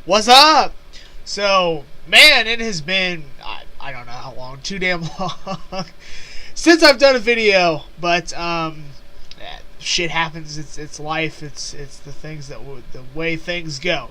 What's up? So, man, it has been, I don't know how long, too damn long, since I've done a video, but, shit happens, it's life, it's the things that, the way things go.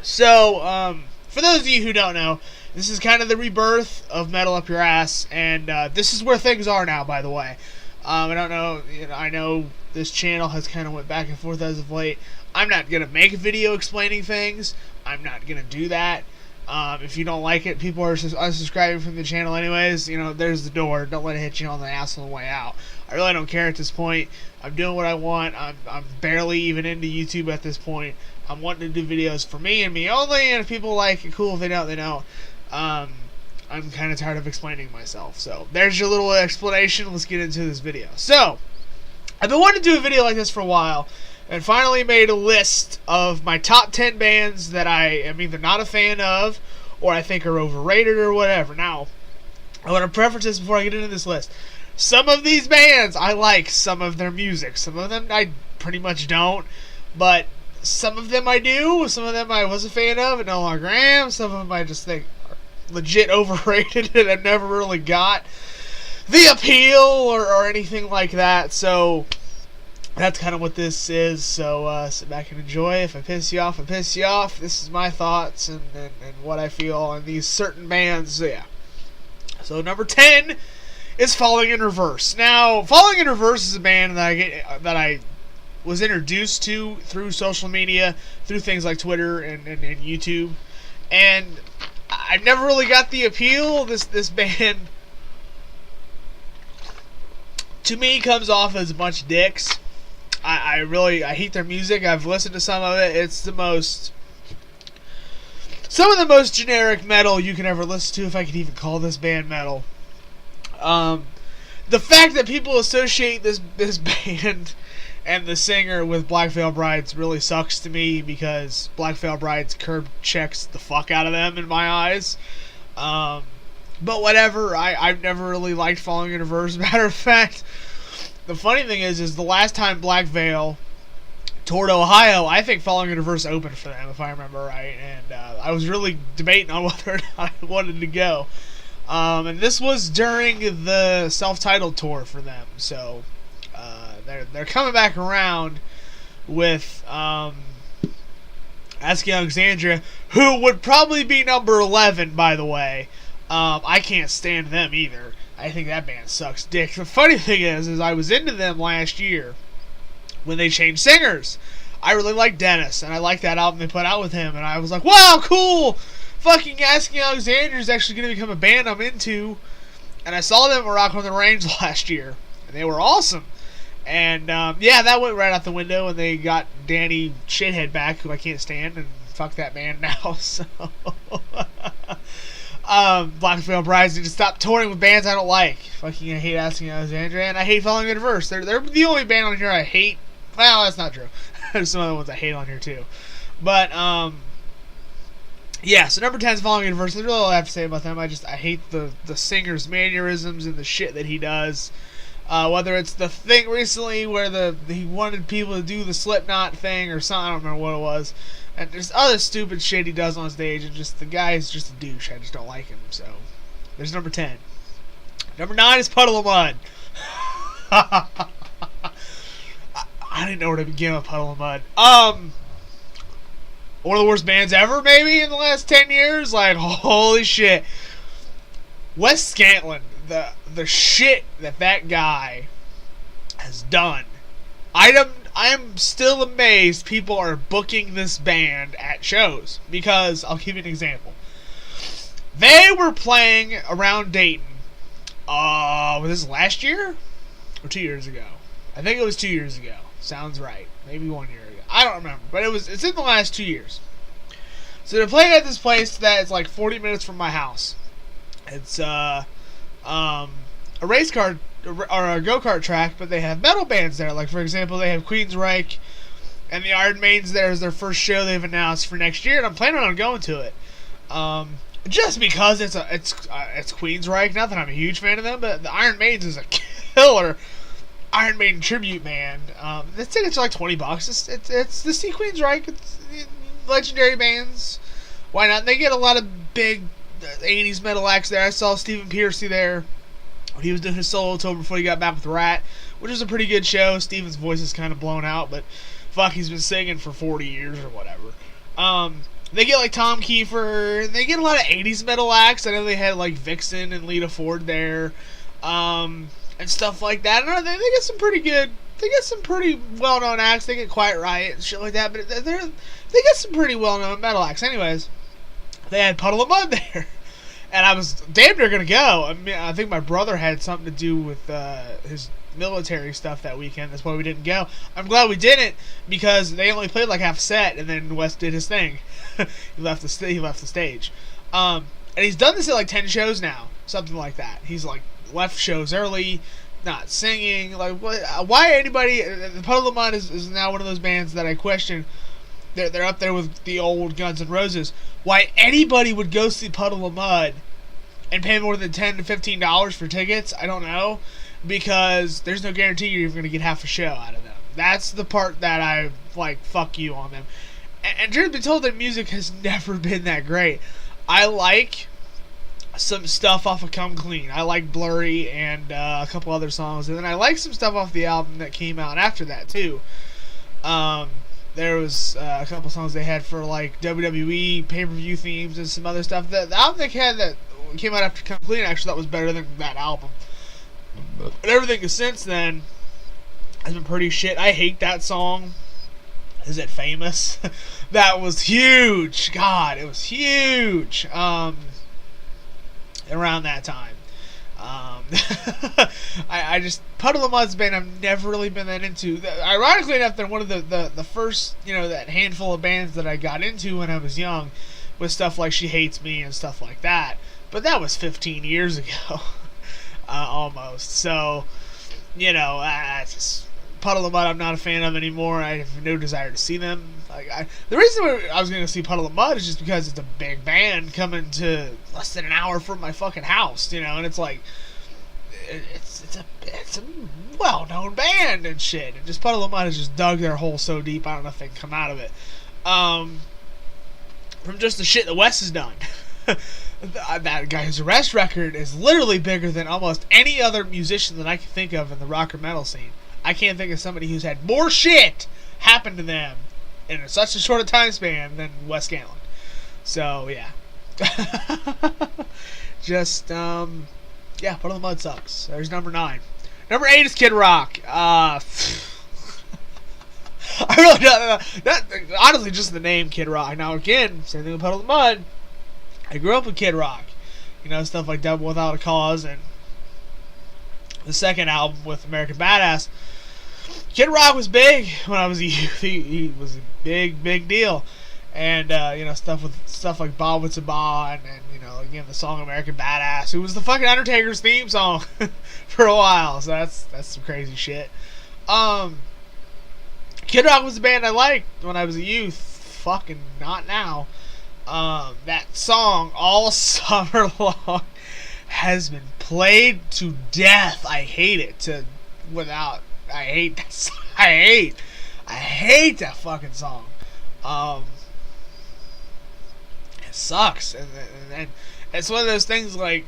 So, for those of you who don't know, this is kind of the rebirth of Metal Up Your Ass, and, this is where things are now, by the way. I don't know, I know this channel has kind of went back and forth as of late. I'm not going to make a video explaining things. I'm not going to do that. If you don't like it, people are unsubscribing from the channel anyways. There's the door. Don't let it hit you on the ass on the way out. I really don't care at this point. I'm doing what I want. I'm barely even into YouTube at this point. I'm wanting to do videos for me and me only, and if people like it, cool. If they don't, they don't. I'm kind of tired of explaining myself. So, there's your little explanation. Let's get into this video. So, I've been wanting to do a video like this for a while, and finally made a list of my top 10 bands that I am either not a fan of, or I think are overrated, or whatever. Now, I want to preface this before I get into this list. Some of these bands, I like some of their music. Some of them I pretty much don't, but some of them I do. Some of them I was a fan of and no longer am. Some of them I just think legit overrated and I've never really got the appeal or anything like that. So that's kind of what this is. So sit back and enjoy. If I piss you off, I piss you off. This is my thoughts and what I feel on these certain bands. So yeah. So number 10 is Falling in Reverse. Now, Falling in Reverse is a band that I was introduced to through social media, through things like Twitter and YouTube, and I never really got the appeal. This band, to me, comes off as a bunch of dicks. I hate their music. I've listened to some of it. It's some of the most generic metal you can ever listen to, if I could even call this band metal. The fact that people associate this band and the singer with Black Veil Brides really sucks to me, because Black Veil Brides curb checks the fuck out of them in my eyes. But whatever, I've never really liked Falling in Reverse. Matter of fact, the funny thing is the last time Black Veil toured Ohio, I think Falling in Reverse opened for them, if I remember right, and I was really debating on whether or not I wanted to go. And this was during the self-titled tour for them, so they're coming back around with Asking Alexandria, who would probably be number 11, by the way. I can't stand them either. I think that band sucks dick. The funny thing is I was into them last year when they changed singers. I really liked Dennis, and I liked that album they put out with him, and I was like, wow, cool! Fucking Asking Alexandria is actually going to become a band I'm into. And I saw them at Rock on the Range last year, and they were awesome. And yeah, that went right out the window, and they got Danny Shithead back, who I can't stand, and fuck that band now. So Black Veil Brides need to stop touring with bands I don't like. Fucking I hate Asking Alexandria, and I hate Falling in Reverse. They're the only band on here I hate. Well, that's not true. There's some other ones I hate on here too. But yeah, so number 10 is Falling in Reverse. That's really all I have to say about them. I hate the singer's mannerisms and the shit that he does. Whether it's the thing recently where he wanted people to do the Slipknot thing or something, I don't remember what it was. And there's other stupid shit he does on stage, and just the guy is just a douche. I just don't like him. So there's number 10. Number 9 is Puddle of Mud. I didn't know where to begin with Puddle of Mud. One of the worst bands ever, maybe, in the last 10 years. Like, holy shit. Wes Scantlin, the shit that guy has done. I am still amazed people are booking this band at shows. Because, I'll give you an example. They were playing around Dayton. Was this last year? Or 2 years ago? I think it was 2 years ago. Sounds right. Maybe 1 year ago. I don't remember. But it's in the last 2 years. So they're playing at this place that is like 40 minutes from my house. It's a race car or a go-kart track, but they have metal bands there. Like, for example, they have Queensryche and the Iron Maidens there as their first show they've announced for next year, and I'm planning on going to it. Just because it's Queensryche. Not that I'm a huge fan of them, but the Iron Maidens is a killer Iron Maiden tribute band. The tickets are like $20. It's to see Queensryche. legendary bands. Why not? They get a lot of big 80s metal acts there. I saw Stephen Pearcy there when he was doing his solo tour before he got back with Rat, which was a pretty good show. Stephen's voice is kind of blown out, but fuck, he's been singing for 40 years or whatever. They get like Tom Kiefer. They get a lot of 80s metal acts. I know they had like Vixen and Lita Ford there, and stuff like that. And they get some pretty good. They get some pretty well-known acts. They get Quiet Riot and shit like that. But they get some pretty well-known metal acts. Anyways, they had Puddle of Mudd there, and I was damn near gonna go. I mean, I think my brother had something to do with his military stuff that weekend. That's why we didn't go. I'm glad we didn't, because they only played like half a set, and then Wes did his thing. he left the stage. And he's done this at like 10 shows now, something like that. He's like left shows early, not singing. Like, why anybody? The Puddle of Mudd is now one of those bands that I question. They're up there with the old Guns N' Roses. Why anybody would go see Puddle of Mudd and pay more than $10 to $15 for tickets, I don't know, because there's no guarantee you're even going to get half a show out of them. That's the part that I like. Fuck you on them. And truth be told, their music has never been that great. I like some stuff off of Come Clean. I like Blurry and a couple other songs, and then I like some stuff off the album that came out after that too. There was a couple songs they had for like WWE pay-per-view themes and some other stuff. The album they had that came out after Come Clean, I actually thought was better than that album. But everything since then has been pretty shit. I hate that song. Is It Famous? That was huge. God, it was huge. Around that time. I just, Puddle of Mudd's band I've never really been that into. Ironically enough, they're one of the first, that handful of bands that I got into when I was young, with stuff like She Hates Me and stuff like that. But that was 15 years ago. Almost. So, just Puddle of Mudd I'm not a fan of anymore. I have no desire to see them. The reason I was going to see Puddle of Mudd is just because it's a big band coming to less than an hour from my fucking house, and it's like, it's a well-known band and shit. And just Puddle of Mudd has just dug their hole so deep, I don't know if they can come out of it. From just the shit that Wes has done. That guy's Arrest record is literally bigger than almost any other musician that I can think of in the rock or metal scene. I can't think of somebody who's had more shit happen to them in such a short a time span than Wes Scanlon. So, yeah. Just, Puddle of Mudd sucks. There's number 9. Number 8 is Kid Rock. I really don't, honestly, just the name Kid Rock. Now, again, same thing with Puddle of Mudd. I grew up with Kid Rock. Stuff like Devil Without a Cause and the second album with American Badass. Kid Rock was big when I was a youth. He was a big deal. And, stuff like Ba Wit's a Ba and again, the song American Badass, who was the fucking Undertaker's theme song for a while. So that's some crazy shit. Kid Rock was a band I liked when I was a youth. Fucking not now. That song all summer long has been played to death. I hate it I hate that song. I hate that fucking song. It sucks. And it's one of those things like,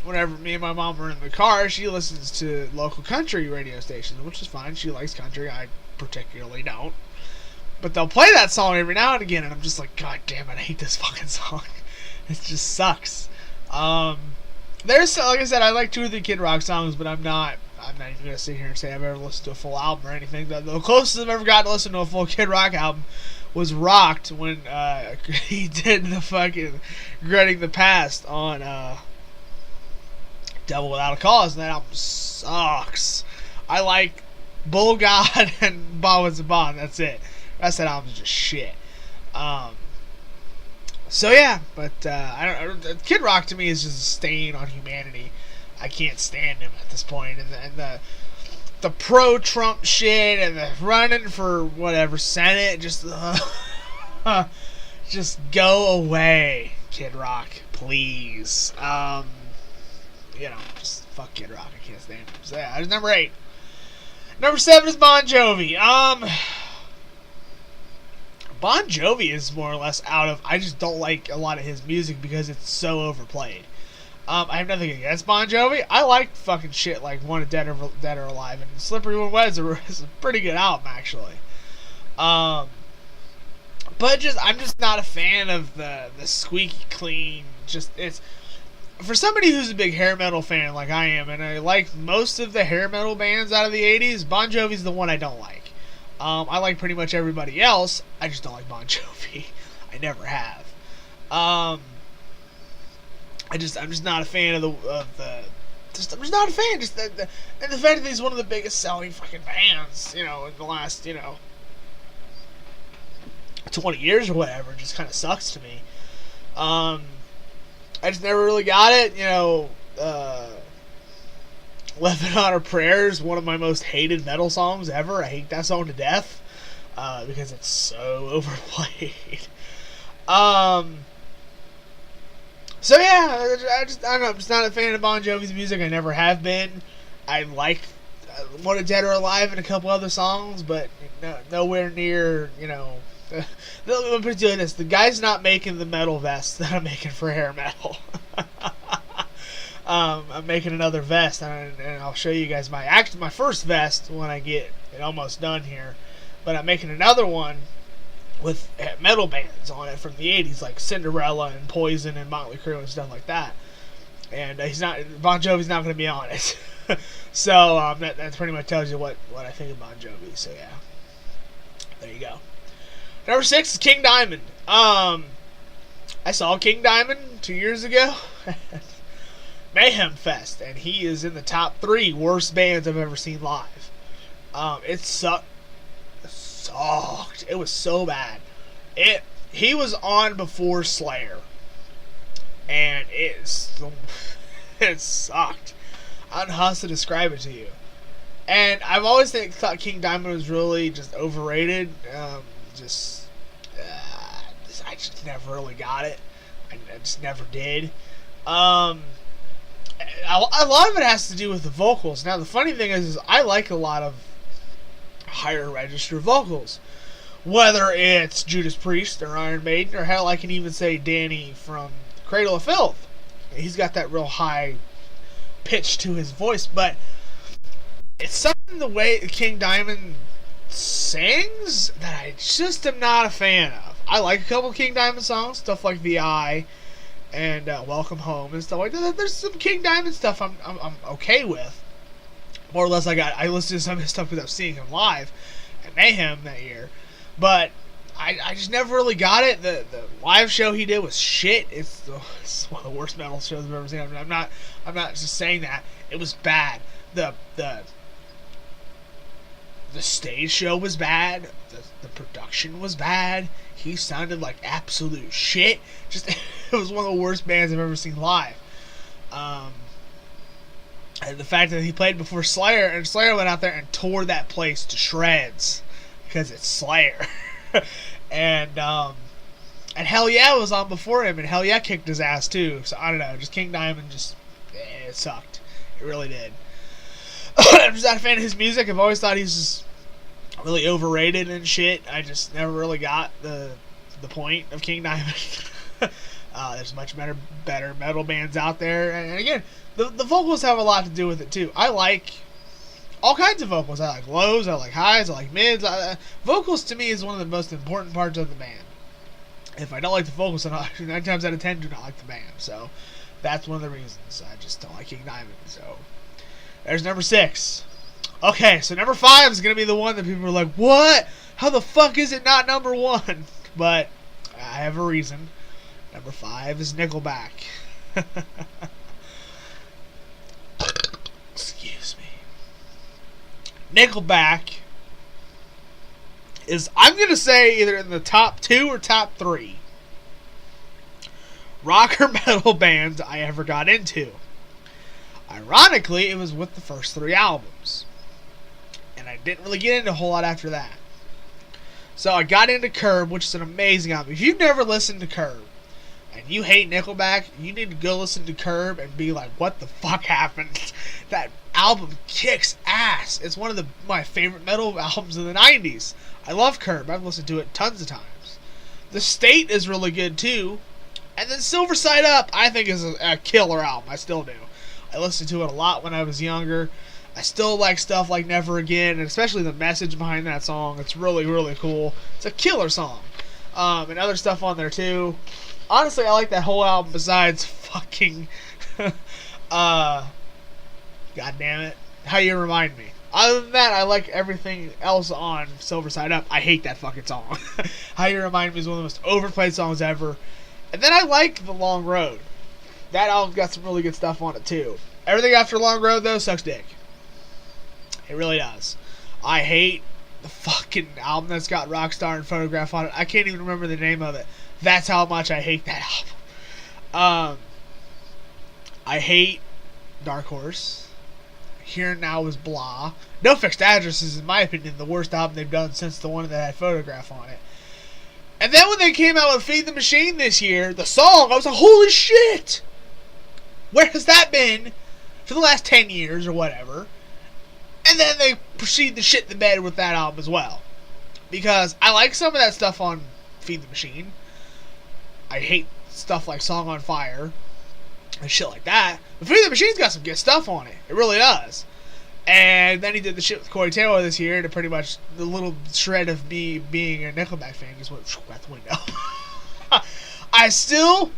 whenever me and my mom are in the car, she listens to local country radio stations, which is fine. She likes country. I particularly don't. But they'll play that song every now and again, and I'm just like, God damn it, I hate this fucking song. It just sucks. There's, like I said, I like 2 or 3 Kid Rock songs, but I'm not even going to sit here and say I've ever listened to a full album or anything. The closest I've ever got to listen to a full Kid Rock album was Rocked, when he did the fucking Regretting the Past on Devil Without a Cause, and that album sucks. I like Bull God and Ba Wit's a Ba, and that's it. That album's just shit. So yeah, but Kid Rock to me is just a stain on humanity. I can't stand him at this point, and the pro-Trump shit and the running for whatever Senate, just go away, Kid Rock, please. Just fuck Kid Rock. I can't stand him. So yeah, there's number 8. Number 7 is Bon Jovi. Bon Jovi is more or less out of. I just don't like a lot of his music because it's so overplayed. I have nothing against Bon Jovi. I like fucking shit like Wanted Dead or Alive, and Slippery When Wet is a pretty good album actually. But I'm just not a fan of the squeaky clean. It's for somebody who's a big hair metal fan like I am, and I like most of the hair metal bands out of the '80s. Bon Jovi's the one I don't like. I like pretty much everybody else. I just don't like Bon Jovi. I never have. I'm just not a fan of the. I'm just not a fan. Just and the fact that he's one of the biggest selling fucking bands, in the last 20 years or whatever, just kind of sucks to me. I just never really got it. Living on Our Prayers, one of my most hated metal songs ever. I hate that song to death because it's so overplayed. So yeah, I don't know. I'm just not a fan of Bon Jovi's music. I never have been. I like Wanted Dead or Alive and a couple other songs, but nowhere near. Let me put it like this: the guy's not making the metal vest that I'm making for hair metal. I'm making another vest, and I'll show you guys my first vest when I get it almost done here. But I'm making another one with metal bands on it from the 80s, like Cinderella and Poison and Motley Crue and stuff like that. And Bon Jovi's not going to be on it. So that pretty much tells you what I think of Bon Jovi. So yeah, there you go. Number 6 is King Diamond. I saw King Diamond 2 years ago. Mayhem Fest, and he is in the top 3 worst bands I've ever seen live. It sucked. It was so bad. He was on before Slayer, and it sucked. I don't know how else to describe it to you. And I've always thought King Diamond was really just overrated. I just never really got it. I just never did. A lot of it has to do with the vocals. Now, the funny thing is I like a lot of higher register vocals. Whether it's Judas Priest or Iron Maiden, or hell, I can even say Danny from Cradle of Filth. He's got that real high pitch to his voice, but it's something the way King Diamond sings that I just am not a fan of. I like a couple of King Diamond songs, stuff like The Eye and Welcome Home and stuff like that. There's some King Diamond stuff I'm okay with. More or less, I listened to some of his stuff because I was seeing him live at Mayhem that year. But I just never really got it. The live show he did was shit. It's one of the worst metal shows I've ever seen. I'm not just saying that. It was bad. The stage show was bad. The production was bad. He sounded like absolute shit. Just it was one of the worst bands I've ever seen live. And the fact that he played before Slayer, and Slayer went out there and tore that place to shreds because it's Slayer. and Hell Yeah was on before him, and Hell Yeah kicked his ass too. So I don't know, just King Diamond it sucked. It really did. I'm just not a fan of his music. I've always thought he's just really overrated and shit. I just never really got the point of King Diamond. There's much better metal bands out there, and again, the vocals have a lot to do with it too. I like all kinds of vocals. I like lows, I like highs, I like mids. Vocals to me is one of the most important parts of the band. If I don't like the vocals, then 9 times out of 10 do not like the band. So that's one of the reasons I just don't like King Diamond. So there's number 6. Okay, so number 5 is going to be the one that people are like, what? How the fuck is it not number 1? But I have a reason. Number 5 is Nickelback. Excuse me. Nickelback is, I'm going to say, either in the top 2 or top 3 rock or metal bands I ever got into. Ironically, it was with the first 3 albums. And I didn't really get into a whole lot after that. So I got into Curb, which is an amazing album. If you've never listened to Curb, and you hate Nickelback, you need to go listen to Curb and be like, what the fuck happened? That album kicks ass. It's one of my favorite metal albums of the 90s. I love Curb. I've listened to it tons of times. The State is really good too. And then Silver Side Up, I think, is a killer album. I still do. I listened to it a lot when I was younger. I still like stuff like Never Again, and especially the message behind that song. It's really, really cool. It's a killer song. And other stuff on there too. Honestly, I like that whole album besides fucking... God damn it. How You Remind Me. Other than that, I like everything else on Silver Side Up. I hate that fucking song. How You Remind Me is one of the most overplayed songs ever. And then I like The Long Road. That album's got some really good stuff on it too. Everything after Long Road, though, sucks dick. It really does. I hate the fucking album that's got Rockstar and Photograph on it. I can't even remember the name of it. That's how much I hate that album. I hate Dark Horse. Here Now is blah. No Fixed Address is, in my opinion, the worst album they've done since the one that had Photograph on it. And then when they came out with Feed the Machine this year, the song, I was like, holy shit! Where has that been for the last 10 years or whatever? And then they proceed to shit the bed with that album as well. Because I like some of that stuff on Feed the Machine. I hate stuff like Song on Fire and shit like that. But Feed the Machine's got some good stuff on it. It really does. And then he did the shit with Corey Taylor this year, and pretty much the little shred of me being a Nickelback fan just went out the window. I still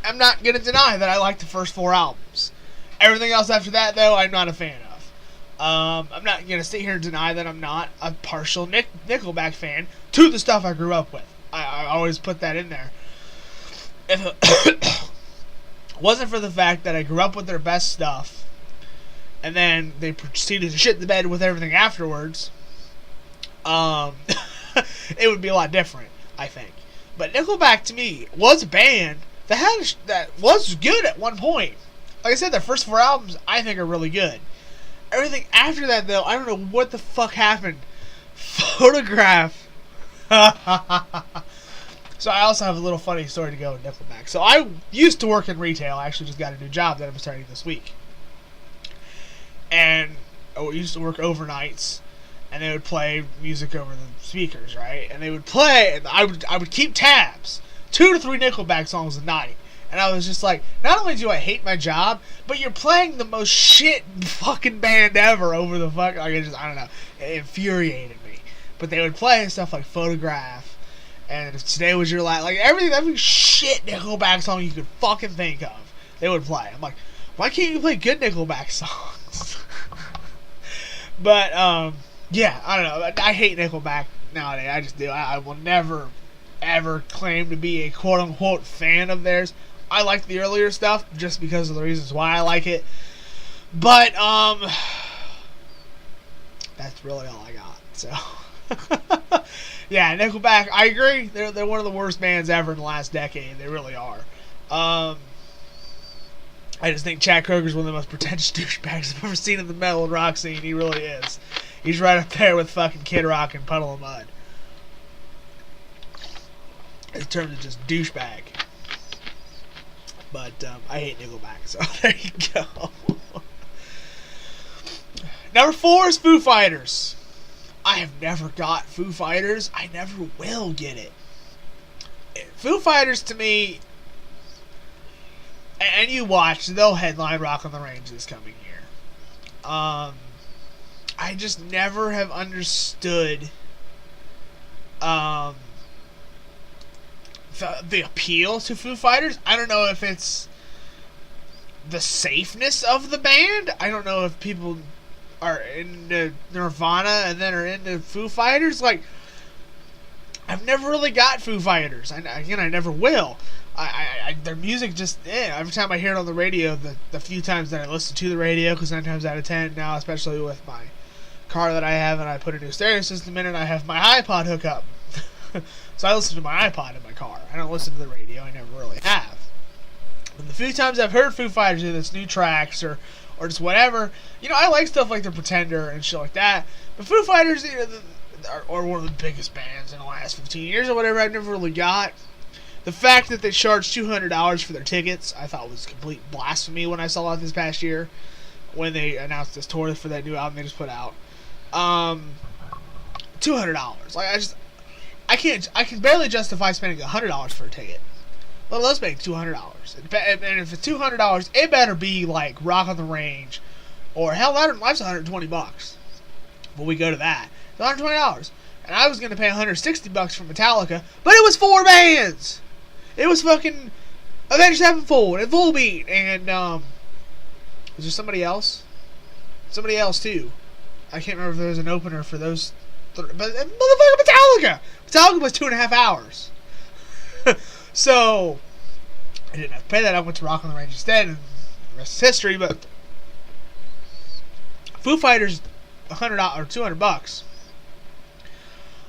am not going to deny that I like the first 4 albums. Everything else after that, though, I'm not a fan of. I'm not going to sit here and deny that I'm not a partial Nickelback fan to the stuff I grew up with. I always put that in there. If it wasn't for the fact that I grew up with their best stuff, and then they proceeded to shit the bed with everything afterwards, it would be a lot different, I think. But Nickelback, to me, was a band that was good at one point. Like I said, their first 4 albums, I think, are really good. Everything after that, though, I don't know what the fuck happened. Photograph. So I also have a little funny story to go with Nickelback. So I used to work in retail. I actually just got a new job that I'm starting this week. And I used to work overnights, and they would play music over the speakers, right? And they would play, and I would keep tabs, 2 to 3 Nickelback songs a night. And I was just like, not only do I hate my job, but you're playing the most shit fucking band ever over the fuck. Like, I don't know. It infuriated me. But they would play stuff like Photograph, and If Today Was Your Last, like every shit Nickelback song you could fucking think of, they would play. I'm like, why can't you play good Nickelback songs? But, yeah, I don't know. I hate Nickelback nowadays. I just do. I will never, ever claim to be a quote-unquote fan of theirs. I like the earlier stuff just because of the reasons why I like it. But, that's really all I got. So, yeah, Nickelback, I agree. They're one of the worst bands ever in the last decade. They really are. I just think Chad Kroeger's one of the most pretentious douchebags I've ever seen in the metal and rock scene. He really is. He's right up there with fucking Kid Rock and Puddle of Mud in terms of just douchebag. But I hate Nickelback, so there you go. Number 4 is Foo Fighters. I have never got Foo Fighters. I never will get it. Foo Fighters, to me, and you watch, they'll headline Rock on the Range this coming year. I just never have understood the appeal to Foo Fighters. I don't know if it's the safeness of the band. I don't know if people are into Nirvana and then are into Foo Fighters. Like, I've never really got Foo Fighters. I never will. Their music just, every time I hear it on the radio, the few times that I listen to the radio, because 9 times out of 10 now, especially with my car that I have, and I put a new stereo system in, and I have my iPod hook up. So I listen to my iPod in my car. I don't listen to the radio. I never really have. But the few times I've heard Foo Fighters do this new tracks or just whatever, I like stuff like The Pretender and shit like that. But Foo Fighters, are one of the biggest bands in the last 15 years or whatever. I've never really got. The fact that they charged $200 for their tickets, I thought was complete blasphemy when I saw it this past year. when they announced this tour for that new album they just put out. $200. Like I can barely justify spending $100 for a ticket. Let alone spending $200. And if it's $200, it better be like Rock on the Range, or hell, life's $120. But we go to that. It's $120. And I was gonna pay $160 for Metallica, but it was 4 bands. It was fucking Avenged Sevenfold and Volbeat and was there somebody else? Somebody else too. I can't remember if there was an opener for those. But motherfucking Metallica. Metallica was 2.5 hours. So I didn't have to pay that. I went to Rock on the Range instead, and the rest is history. But Foo Fighters, $100 or $200.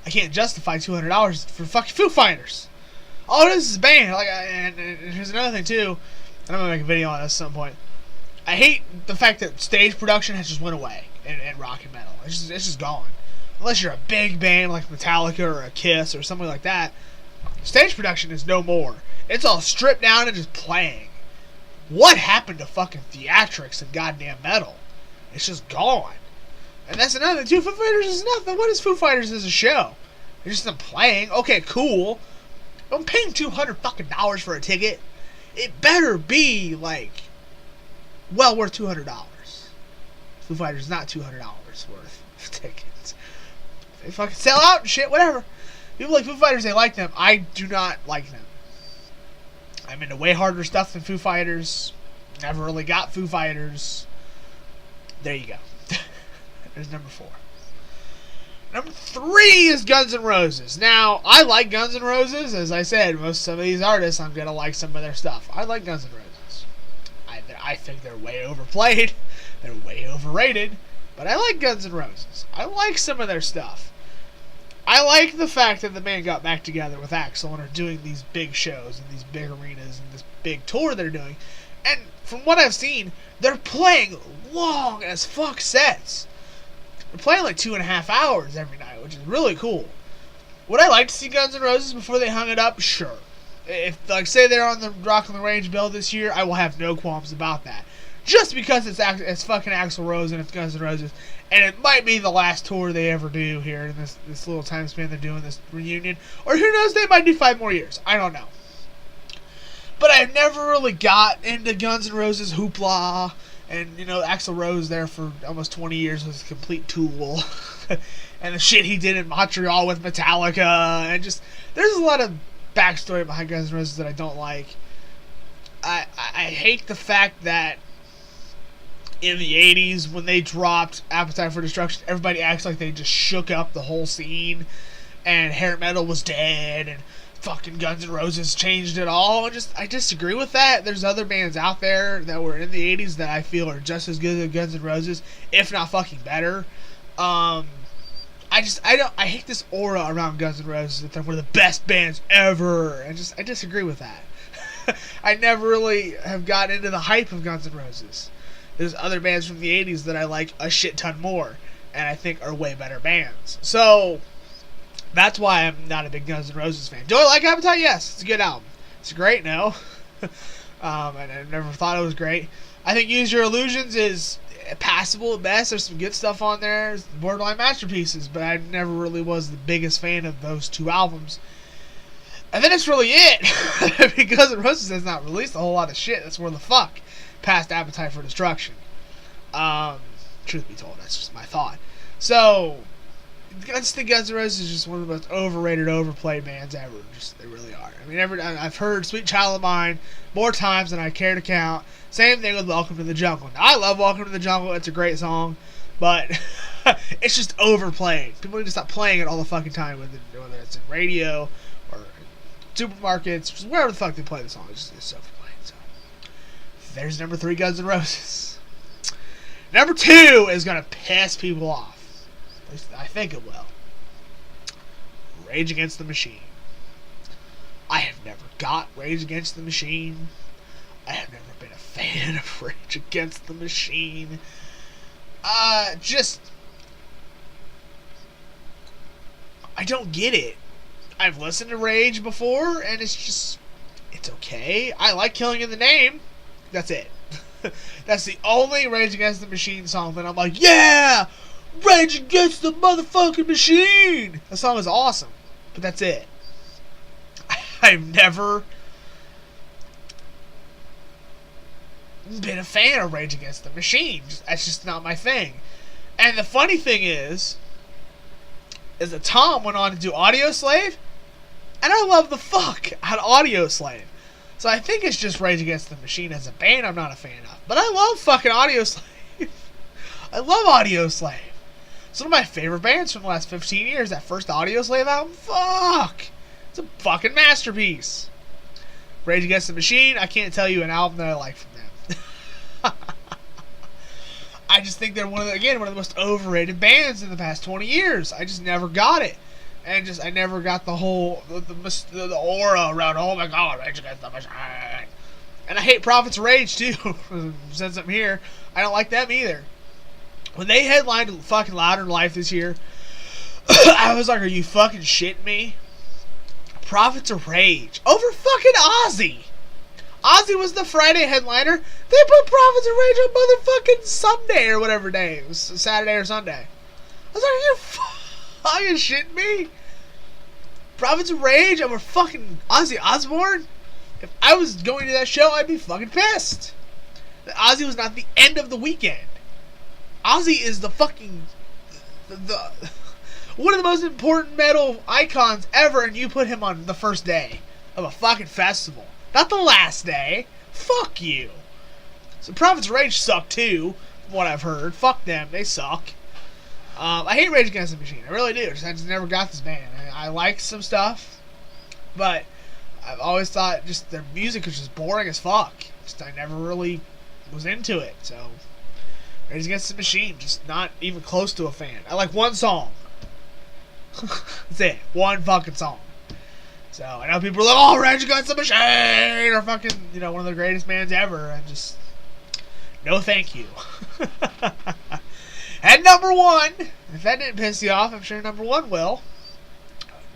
I can't justify $200 for fucking Foo Fighters. All it is a band. Like, and here's another thing too. And I'm gonna make a video on this at some point. I hate the fact that stage production has just went away in rock and metal. It's just gone. Unless you're a big band like Metallica or a Kiss or something like that, stage production is no more. It's all stripped down and just playing. What happened to fucking theatrics and goddamn metal? It's just gone. And that's another thing too. Foo Fighters is nothing. What is Foo Fighters as a show? They're just them playing. Okay, cool. I'm paying $200 for a ticket. It better be like well worth $200. Foo Fighters is not $200 worth of tickets. They fucking sell out and shit, whatever. People like Foo Fighters, they like them. I do not like them. I'm into way harder stuff than Foo Fighters. Never really got Foo Fighters. There you go. There's number 4. Number 3 is Guns N' Roses. Now, I like Guns N' Roses. As I said, some of these artists, I'm going to like some of their stuff. I like Guns N' Roses. I think they're way overplayed. They're way overrated. But I like Guns N' Roses. I like some of their stuff. I like the fact that the band got back together with Axl and are doing these big shows and these big arenas and this big tour they're doing. And from what I've seen, they're playing long as fuck sets. They're playing like 2.5 hours every night, which is really cool. Would I like to see Guns N' Roses before they hung it up? Sure. If, like, say they're on the Rock on the Range bill this year, I will have no qualms about that. Just because it's fucking Axl Rose and it's Guns N' Roses, and it might be the last tour they ever do here in this little time span they're doing this reunion. Or who knows, they might do 5 more years. I don't know. But I've never really got into Guns N' Roses hoopla. And, you know, Axl Rose there for almost 20 years was a complete tool. And the shit he did in Montreal with Metallica. And just, there's a lot of backstory behind Guns N' Roses that I don't like. I hate the fact that in the 80s, when they dropped Appetite for Destruction, everybody acts like they just shook up the whole scene. And hair metal was dead. And fucking Guns N' Roses changed it all. And I disagree with that. There's other bands out there that were in the 80s that I feel are just as good as Guns N' Roses, if not fucking better. I hate this aura around Guns N' Roses that they're one of the best bands ever. I disagree with that. I never really have gotten into the hype of Guns N' Roses. There's other bands from the 80s that I like a shit ton more, and I think are way better bands. So that's why I'm not a big Guns N' Roses fan. Do I like Appetite? Yes, it's a good album. It's great, no. And I never thought it was great. I think Use Your Illusions is passable at best. There's some good stuff on there. It's borderline masterpieces, but I never really was the biggest fan of those 2 albums. And then it's really it. Because Guns N' Roses has not released a whole lot of shit. That's where the fuck past Appetite for Destruction. Truth be told, that's just my thought. So I just think Guns N' Roses is just one of the most overrated, overplayed bands ever. They really are. I mean, I've heard Sweet Child of Mine more times than I care to count. Same thing with Welcome to the Jungle. Now, I love Welcome to the Jungle. It's a great song, but it's just overplayed. People need to stop playing it all the fucking time, whether it's in radio or in supermarkets, just wherever the fuck they play the song. It's so overplayed. So there's number 3, Guns N' Roses. Number 2 is gonna piss people off. At least I think it will. Rage Against the Machine. I have never got Rage Against the Machine. I have never been a fan of Rage Against the Machine. I don't get it. I've listened to Rage before, and it's okay. I like Killing in the Name. That's it. That's the only Rage Against the Machine song that I'm like, yeah! Rage Against the motherfucking Machine! The song is awesome, but that's it. I've never been a fan of Rage Against the Machine. That's just not my thing. And the funny thing is that Tom went on to do Audioslave, and I love the fuck out of Audioslave. So I think it's just Rage Against the Machine as a band I'm not a fan of. But I love fucking Audioslave. I love Audioslave. It's one of my favorite bands from the last 15 years. That first Audioslave album, fuck! It's a fucking masterpiece. Rage Against the Machine, I can't tell you an album that I like from them. I just think they're one of the most overrated bands in the past 20 years. I just never got it. And I never got the whole, the aura around, oh my god, Rage Against the Machine. And I hate Prophets of Rage, too. Since I'm here, I don't like them either. When they headlined fucking Louder Than Life this year, I was like, are you fucking shitting me? Prophets of Rage over fucking Ozzy. Ozzy was the Friday headliner. They put Prophets of Rage on motherfucking Sunday or whatever day. It was Saturday or Sunday. I was like, are you fucking shitting me? Prophets of Rage over fucking Ozzy Osbourne? If I was going to that show, I'd be fucking pissed. That Ozzy was not the end of the weekend. Ozzy is the fucking one of the most important metal icons ever, and you put him on the first day of a fucking festival. Not the last day. Fuck you. So Prophets of Rage suck too, from what I've heard. Fuck them. They suck. I hate Rage Against the Machine. I really do. I just never got this band. I like some stuff, but I've always thought just their music was just boring as fuck. I never really was into it. So Rage Against the Machine, just not even close to a fan. I like one song. That's it. One fucking song. So I know people are like, oh, Rage Against the Machine are fucking, one of the greatest bands ever. And just, no thank you. And number one, if that didn't piss you off, I'm sure number one will.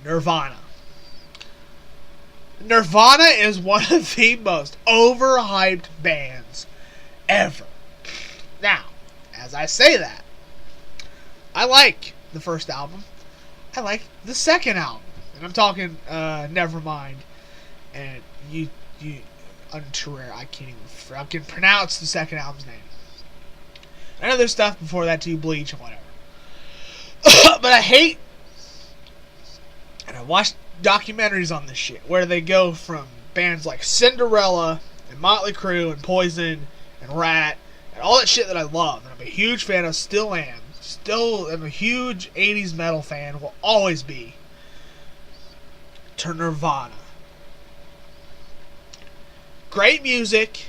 Nirvana. Nirvana is one of the most overhyped bands ever. Now, as I say that, I like the first album. I like the second album. And I'm talking Nevermind. And you Unterror. I can't even fucking pronounce the second album's name. I know there's stuff before that too, Bleach and whatever. But I hate, and I watched documentaries on this shit, where they go from bands like Cinderella and Motley Crue and Poison and Rat and all that shit that I love, and I'm a huge fan of, still am. Still am a huge 80s metal fan, will always be, to Nirvana. Great music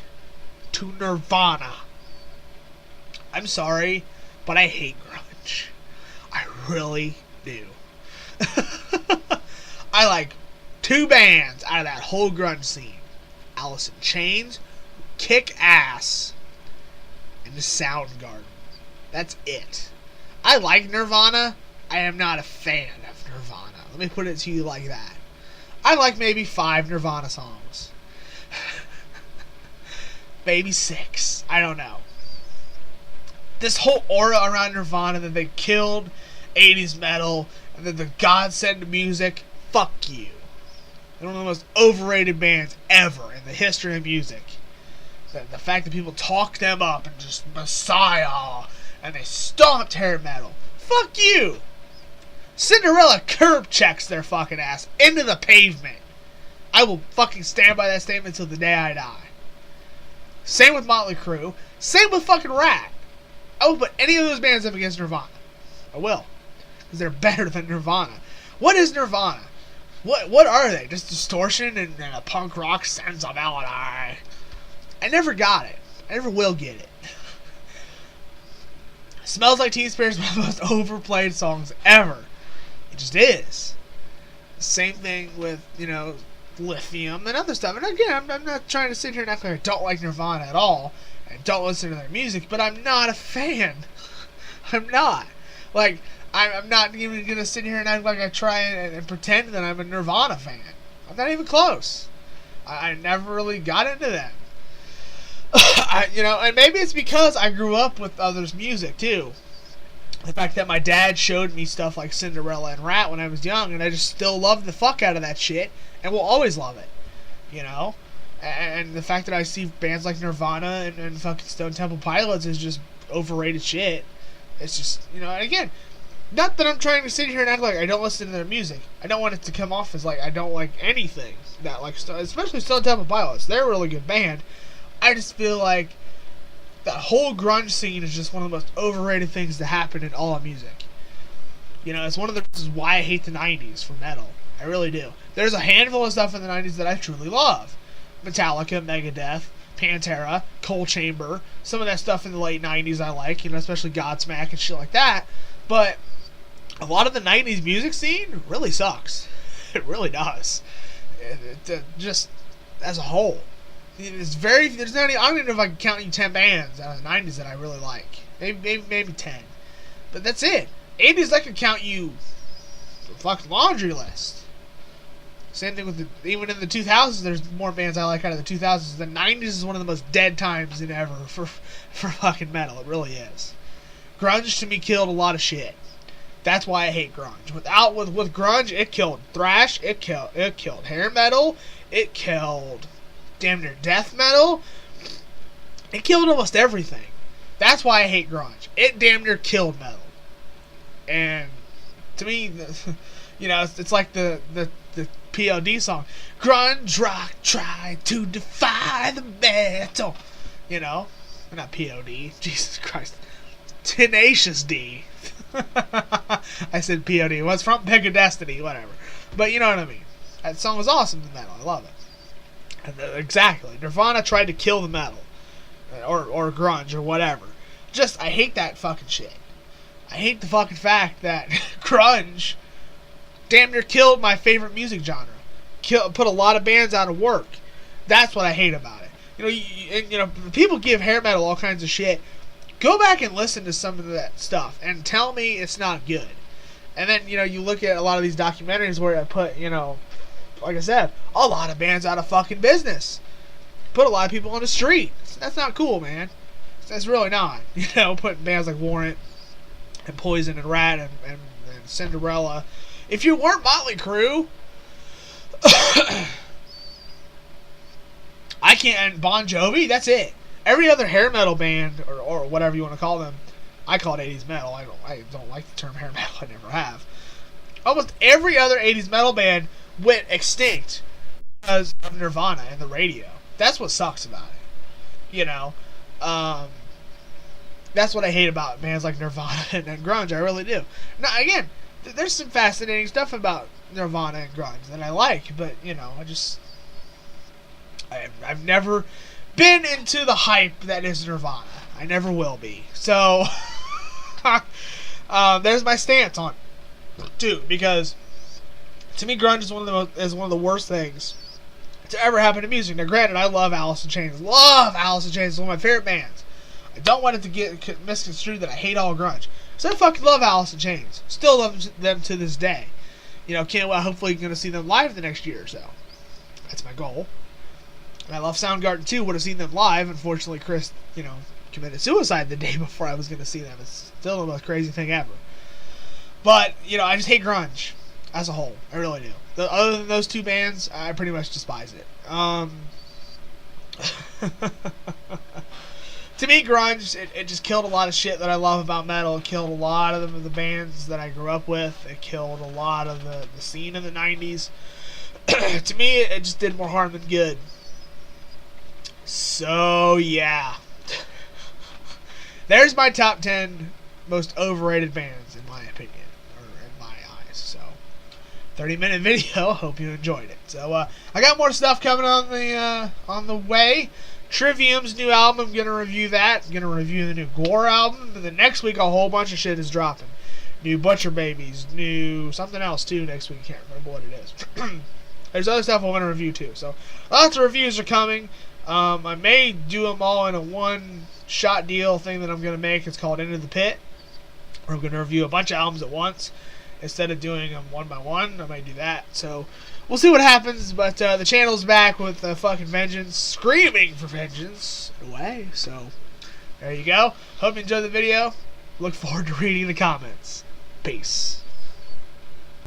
to Nirvana. I'm sorry, but I hate grunge. I really do. I like two bands out of that whole grunge scene. Alice in Chains, kick ass, and the Soundgarden. That's it. I like Nirvana. I am not a fan of Nirvana. Let me put it to you like that. I like maybe 5 Nirvana songs. Maybe 6. I don't know. This whole aura around Nirvana that they killed 80s metal and that the godsend of music, fuck you. They're one of the most overrated bands ever in the history of music. The fact that people talk them up and just Messiah and they stomped hair metal. Fuck you. Cinderella curb checks their fucking ass into the pavement. I will fucking stand by that statement until the day I die. Same with Motley Crue. Same with fucking Rat. I will put any of those bands up against Nirvana. I will. Because they're better than Nirvana. What is Nirvana? What are they? Just distortion and a punk rock sense of melody. I never got it. I never will get it. Smells Like Teen Spirit is one of the most overplayed songs ever. It just is. Same thing with, Lithium and other stuff. And again, I'm not trying to sit here and act like I don't like Nirvana at all. I don't listen to their music, but I'm not a fan. I'm not. Like, I'm not even going to sit here and act like I try and pretend that I'm a Nirvana fan. I'm not even close. I never really got into them. And maybe it's because I grew up with others' music too. The fact that my dad showed me stuff like Cinderella and Rat when I was young, and I just still love the fuck out of that shit, and will always love it, And the fact that I see bands like Nirvana and fucking Stone Temple Pilots is just overrated shit. It's just, and again, not that I'm trying to sit here and act like I don't listen to their music. I don't want it to come off as like I don't like anything that especially Stone Temple Pilots. They're a really good band. I just feel like that whole grunge scene is just one of the most overrated things to happen in all of music. It's one of the reasons why I hate the 90s for metal. I really do. There's a handful of stuff in the 90s that I truly love. Metallica, Megadeth, Pantera, Coal Chamber. Some of that stuff in the late 90s I like, especially Godsmack and shit like that. But a lot of the 90s music scene really sucks. It really does. Just as a whole. There's not even, I don't even know if I can count you 10 bands out of the 90s that I really like. Maybe 10. But that's it. 80s I could count you the fucking laundry list. Same thing with even in the 2000s, there's more bands I like out of the 2000s. The 90s is one of the most dead times in ever for fucking metal. It really is. Grunge to me killed a lot of shit. That's why I hate grunge. With grunge, it killed thrash, it killed hair metal, it killed damn near death metal. It killed almost everything. That's why I hate grunge. It damn near killed metal. And to me, it's like the POD song. Grunge rock tried to defy the metal. Not POD. Jesus Christ. Tenacious D. I said POD. Well, it's from Pick of Destiny, whatever. But you know what I mean. That song was awesome in metal. I love it. And exactly. Nirvana tried to kill the metal. Or grunge or whatever. I hate that fucking shit. I hate the fucking fact that grunge damn near killed my favorite music genre. Put a lot of bands out of work. That's what I hate about it. People give hair metal all kinds of shit. Go back and listen to some of that stuff and tell me it's not good. And then, you look at a lot of these documentaries where I put, like I said, a lot of bands out of fucking business. Put a lot of people on the street. That's not cool, man. That's really not. Putting bands like Warrant and Poison and Rat and Cinderella. If you weren't Motley Crue, I can't. And Bon Jovi, that's it. Every other hair metal band, or whatever you want to call them, I call it 80s metal. I don't like the term hair metal. I never have. Almost every other 80s metal band went extinct because of Nirvana and the radio. That's what sucks about it. That's what I hate about bands like Nirvana and grunge. I really do. Now, again, there's some fascinating stuff about Nirvana and grunge that I like, but I've never been into the hype that is Nirvana. I never will be. So there's my stance on it too, because to me grunge is one of the worst things to ever happen to music. Now, granted, I love Alice in Chains. Love Alice in Chains. It's one of my favorite bands. I don't want it to get misconstrued that I hate all grunge. So I fucking love Alice in Chains. Still love them to this day. Can't wait. Hopefully, going to see them live the next year or so. That's my goal. And I love Soundgarden too. Would have seen them live. Unfortunately, Chris, committed suicide the day before I was going to see them. It's still the most crazy thing ever. But I just hate grunge as a whole. I really do. Other than those two bands, I pretty much despise it. To me, grunge, it just killed a lot of shit that I love about metal. It killed a lot of the bands that I grew up with. It killed a lot of the scene in the 90s. To me, it just did more harm than good. So, yeah. There's my top 10 most overrated bands, in my opinion. Or in my eyes. So, 30-minute video. Hope you enjoyed it. So, I got more stuff coming on the way. Trivium's new album, I'm going to review that. I'm going to review the new Gore album. And then next week, a whole bunch of shit is dropping. New Butcher Babies, new something else too next week. Can't remember what it is. There's other stuff I want to review too. So, lots of reviews are coming. I may do them all in a one-shot deal thing that I'm going to make. It's called Into the Pit. I'm going to review a bunch of albums at once. instead of doing them one by one. I might do that. So we'll see what happens. But the channel's back with fucking vengeance, screaming for vengeance in a way. So there you go. Hope you enjoyed the video. Look forward to reading the comments. Peace.